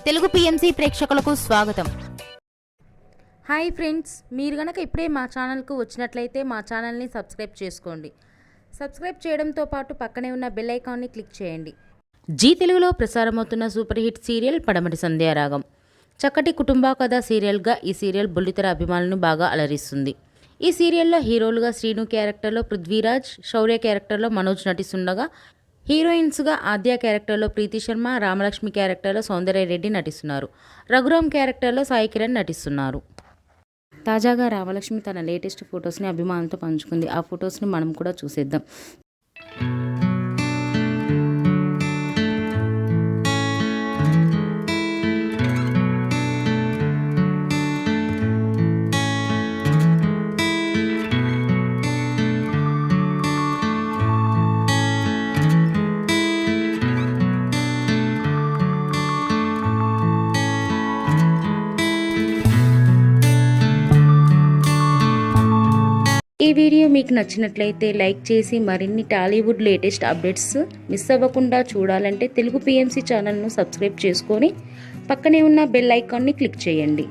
Telugu PMC ప్రేక్షకులకు స్వాగతం. Hi friends, మీరు గనక ఇప్పుడే మా ఛానల్కు వచ్చినట్లయితే మా ఛానల్ని సబ్స్క్రైబ్ చేసుకోండి. సబ్స్క్రైబ్ చేయడంతో పాటు పక్కనే ఉన్న బెల్ ఐకాన్ని క్లిక్ చేయండి. జీ తెలుగులో ప్రసారమవుతున్న సూపర్ హిట్ సీరియల్ పడమటి సంధ్యారాగం. చక్కటి కుటుంబ కథ సీరియల్గా ఈ సీరియల్ బుల్లితెర అభిమానులను బాగా అలరిస్తుంది. ఈ సీరియల్లో హీరోలుగా శ్రీను క్యారెక్టర్లో పృథ్వీరాజ్, శౌర్య క్యారెక్టర్లో మనోజ్ నటిస్తుండగా హీరోయిన్స్గా ఆద్య క్యారెక్టర్లో ప్రీతి శర్మ, రామలక్ష్మి క్యారెక్టర్లో సౌందర్య రెడ్డి నటిస్తున్నారు. రఘురామ్ క్యారెక్టర్లో సాయి కిరణ్ నటిస్తున్నారు. తాజాగా రామలక్ష్మి తన లేటెస్ట్ ఫొటోస్ని అభిమానులతో పంచుకుంది. ఆ ఫొటోస్ని మనం కూడా చూసేద్దాం. ఈ వీడియో మీకు నచ్చినట్లయితే లైక్ చేసి మరిన్ని టాలీవుడ్ లేటెస్ట్ అప్డేట్స్ మిస్ అవ్వకుండా చూడాలంటే తెలుగు పిఎంసి ఛానల్ను సబ్స్క్రైబ్ చేసుకొని పక్కనే ఉన్న బెల్ ఐకాన్ని క్లిక్ చేయండి.